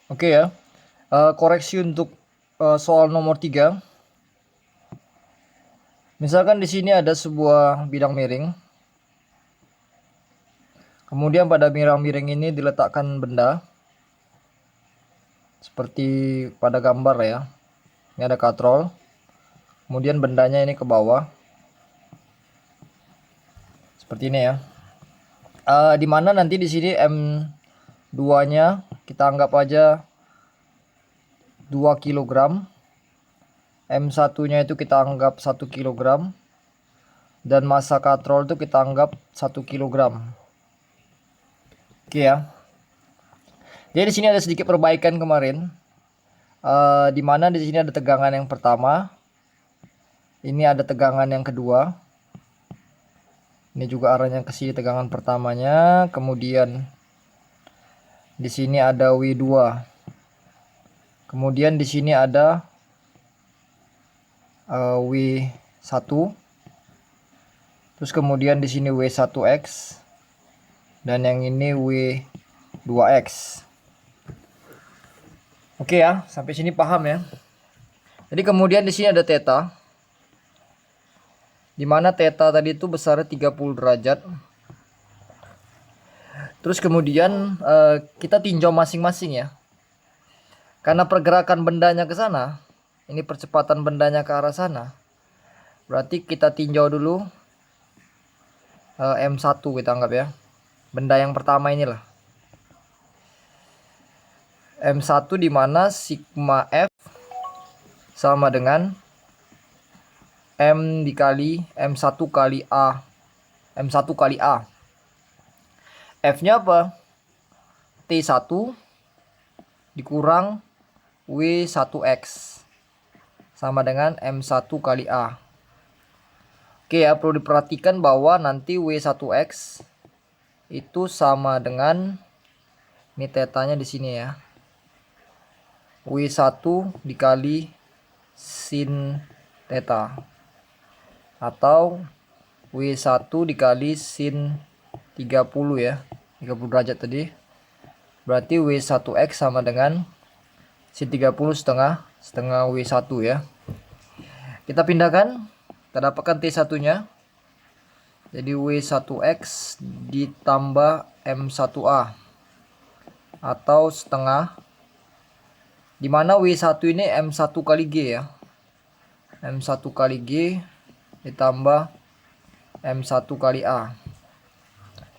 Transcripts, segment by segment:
Oke ya. Koreksi untuk soal nomor 3. Misalkan di sini ada sebuah bidang miring. Kemudian pada bidang miring ini diletakkan benda. Seperti pada gambar ya. Ini ada katrol. Kemudian bendanya ini ke bawah. Seperti ini ya. Dimana nanti di sini M2-nya kita anggap aja 2 kg. M1-nya itu kita anggap 1 kg. Dan massa katrol itu kita anggap 1 kg. Oke ya. Jadi di sini ada sedikit perbaikan kemarin. Di mana di sini ada tegangan yang pertama. Ini ada tegangan yang kedua. Ini juga arahnya ke sini tegangan pertamanya. Kemudian di sini ada W2. Kemudian di sini ada W1. Terus kemudian di sini W1X dan yang ini W2X. Oke ya, sampai sini paham ya. Jadi kemudian di sini ada theta. Di mana theta tadi itu besarnya 30 derajat. Terus kemudian kita tinjau masing-masing ya. Karena pergerakan bendanya ke sana, ini percepatan bendanya ke arah sana. Berarti kita tinjau dulu M1 kita anggap ya. Benda yang pertama inilah. M1 di mana sigma F sama dengan M dikali M1 kali A. M1 kali A. F-nya apa? T1 dikurang W1X sama dengan M1 kali A. Oke ya, perlu diperhatikan bahwa nanti W1X itu sama dengan ini tetanya di sini ya. W1 dikali sin theta atau W1 dikali sin 30 ya. 30 derajat tadi. Berarti W1X sama dengan sin 30 setengah W1 ya. Kita pindahkan, kita dapatkan T1-nya. Jadi W1X ditambah M1A atau setengah, dimana W1 ini M1 kali G ya. M1 kali G ditambah M1 kali A.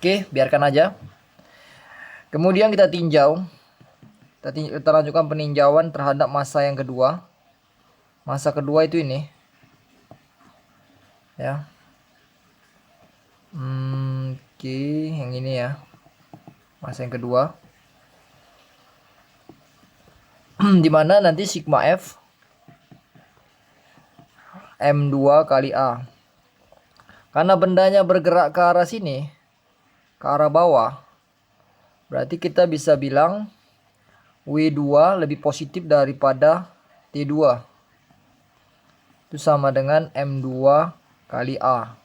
Oke, biarkan aja. Kemudian kita tinjau. Kita lanjutkan peninjauan terhadap massa yang kedua. Massa kedua itu ini. Ya. Oke, yang ini ya. Massa yang kedua. Dimana nanti sigma F M2 kali A. Karena bendanya bergerak ke arah sini, ke arah bawah, berarti kita bisa bilang W2 lebih positif daripada T2. Itu sama dengan M2 kali A.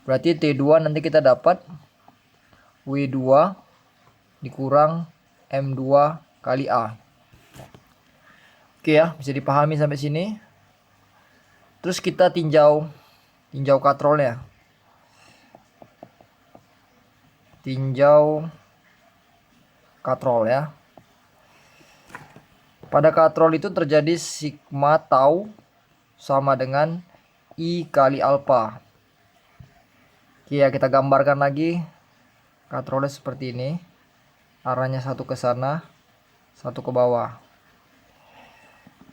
Berarti T2 nanti kita dapat W2 dikurang M2 kali A. Oke ya, bisa dipahami sampai sini. Terus kita tinjau katrolnya. Tinjau katrol ya. Pada katrol itu terjadi sigma tau sama dengan I kali alfa. Oke ya, kita gambarkan lagi. Katrolnya seperti ini. Arahnya satu ke sana, satu ke bawah.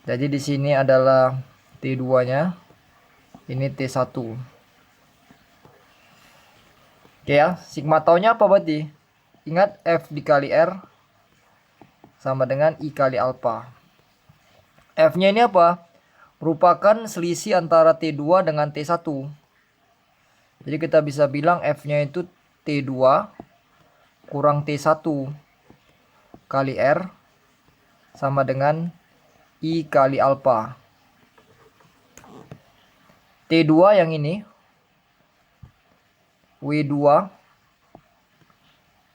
Jadi di sini adalah T2-nya. Ini T1. Oke ya, sigma tau-nya apa berarti? Ingat F dikali R sama dengan I kali alfa. F-nya ini apa? Merupakan selisih antara T2 dengan T1. Jadi kita bisa bilang F-nya itu T2 kurang T1 kali R sama dengan I kali alfa. T2 yang ini W2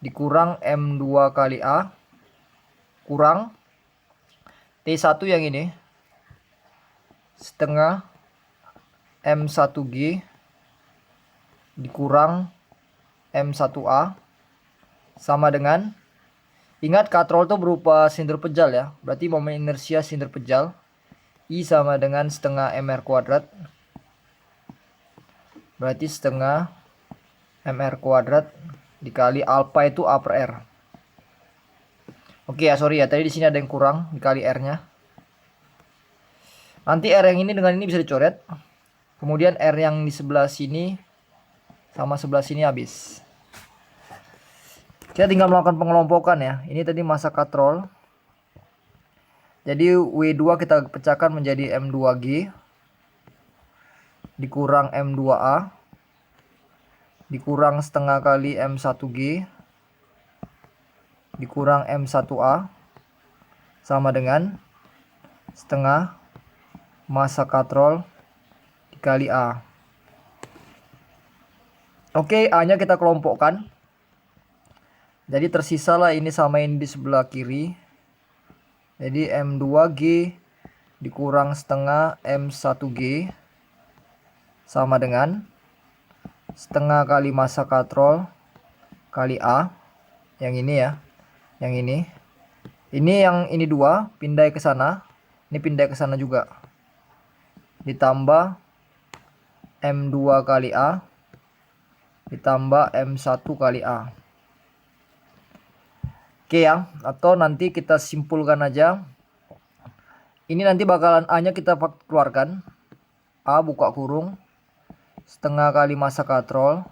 dikurang M2 kali A kurang T1 yang ini setengah M1G dikurang M1A sama dengan, ingat katrol itu berupa silinder pejal ya, berarti momen inersia silinder pejal I sama dengan setengah MR kuadrat, berarti setengah MR kuadrat dikali alpha itu A per R. Oke ya, sorry ya, tadi di sini ada yang kurang dikali R-nya. Nanti R yang ini dengan ini bisa dicoret. Kemudian R yang di sebelah sini sama sebelah sini habis. Kita tinggal melakukan pengelompokan ya. Ini tadi massa katrol. Jadi W2 kita pecahkan menjadi M2G dikurang M2A dikurang setengah kali M1G dikurang M1A sama dengan setengah massa katrol dikali A. Oke, A-nya kita kelompokkan. Jadi tersisalah ini sama ini di sebelah kiri. Jadi M2G dikurang setengah M1G sama dengan setengah kali massa katrol kali A. Yang ini ya. Yang ini. Ini yang ini 2 pindah ke sana. Ini pindah ke sana juga. Ditambah M2 kali A ditambah M1 kali A. Oke ya, atau nanti kita simpulkan aja. Ini nanti bakalan A-nya kita keluarkan. A buka kurung setengah kali massa katrol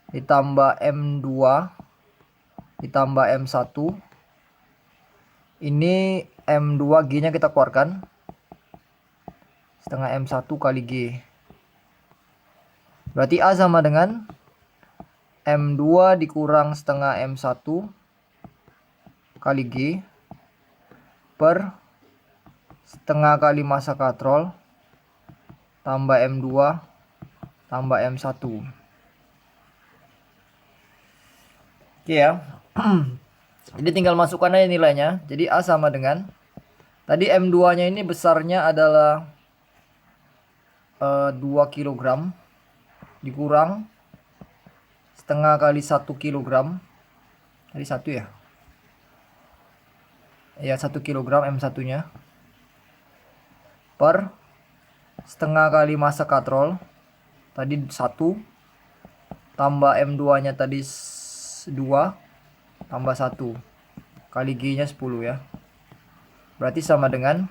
ditambah M2 ditambah M1. Ini M2G-nya kita keluarkan. Setengah M1 kali G. Berarti A sama dengan M2 dikurang setengah M1 kali G per setengah kali massa katrol tambah M2 tambah M1. Oke ya. Jadi tinggal masukkan aja nilainya. Jadi A sama dengan, tadi M2 nya ini besarnya adalah 2 kg dikurang setengah kali 1 kg. Tadi 1 ya. Ya 1 kg M1 nya per setengah kali massa katrol tadi 1 tambah M2 nya tadi 2 tambah 1 kali G nya 10 ya. Berarti sama dengan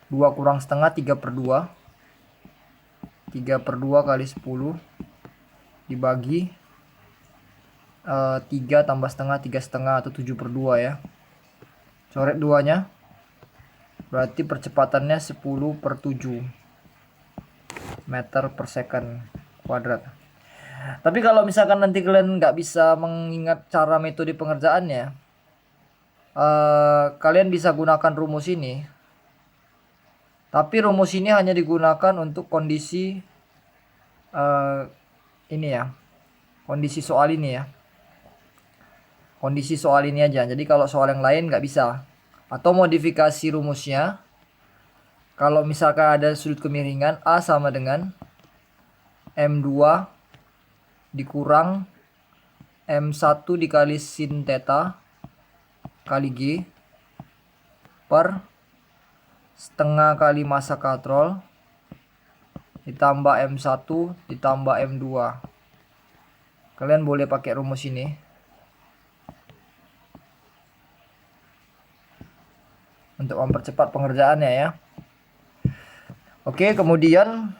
2 kurang setengah 3 per 2. 3 per 2 kali 10 dibagi 3 tambah setengah 3 setengah atau 7 per 2 ya. Coret 2 nya. Berarti percepatannya 10 per 7 meter per second kuadrat. Tapi kalau misalkan nanti kalian nggak bisa mengingat cara metode pengerjaannya, kalian bisa gunakan rumus ini. Tapi rumus ini hanya digunakan untuk kondisi ini ya, kondisi soal ini ya. Kondisi soal ini aja. Jadi kalau soal yang lain nggak bisa. Atau modifikasi rumusnya, kalau misalkan ada sudut kemiringan, A sama dengan M2 dikurang M1 dikali sin theta kali G per setengah kali massa katrol ditambah M1 ditambah M2. Kalian boleh pakai rumus ini untuk mempercepat pengerjaannya ya. Oke, kemudian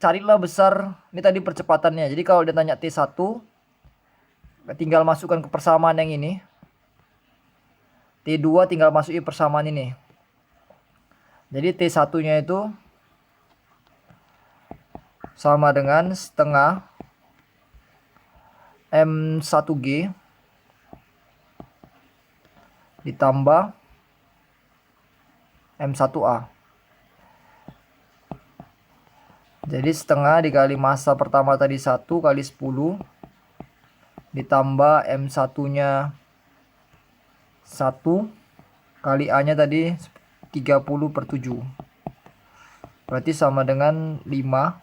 carilah besar, ini tadi percepatannya. Jadi kalau dia tanya T1, tinggal masukkan ke persamaan yang ini. T2 tinggal masukin persamaan ini. Jadi T1 nya itu sama dengan setengah M1G ditambah M1A. Jadi setengah dikali massa pertama tadi 1 kali 10 ditambah M1-nya 1 kali A-nya tadi 30/7. Berarti sama dengan 5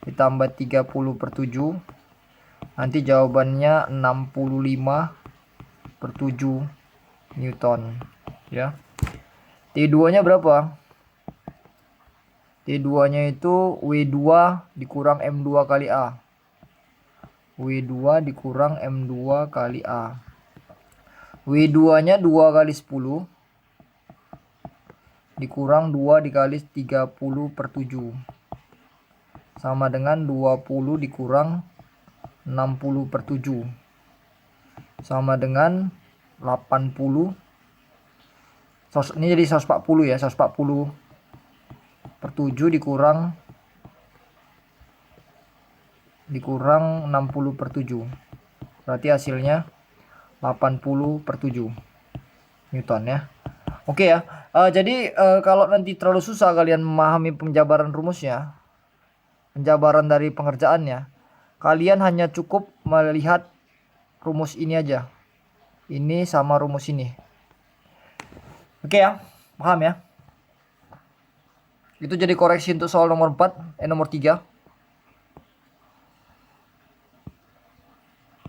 ditambah 30/7. Nanti jawabannya 65/7 Newton ya. T2-nya berapa? T2-nya itu W2 dikurang M2 kali A. W2 dikurang M2 kali A. W2-nya 2 kali 10 dikurang 2 dikali 30/7 sama dengan 20 dikurang 60/7 sama dengan 80. Ini jadi 140 ya, 140/7 dikurang 60/7. Berarti hasilnya 80/7 Newton ya. Oke ya. Jadi kalau nanti terlalu susah kalian memahami penjabaran rumusnya, penjabaran dari pengerjaannya, kalian hanya cukup melihat rumus ini aja. Ini sama rumus ini. Oke ya, paham ya? Itu jadi koreksi untuk soal nomor 4, nomor 3.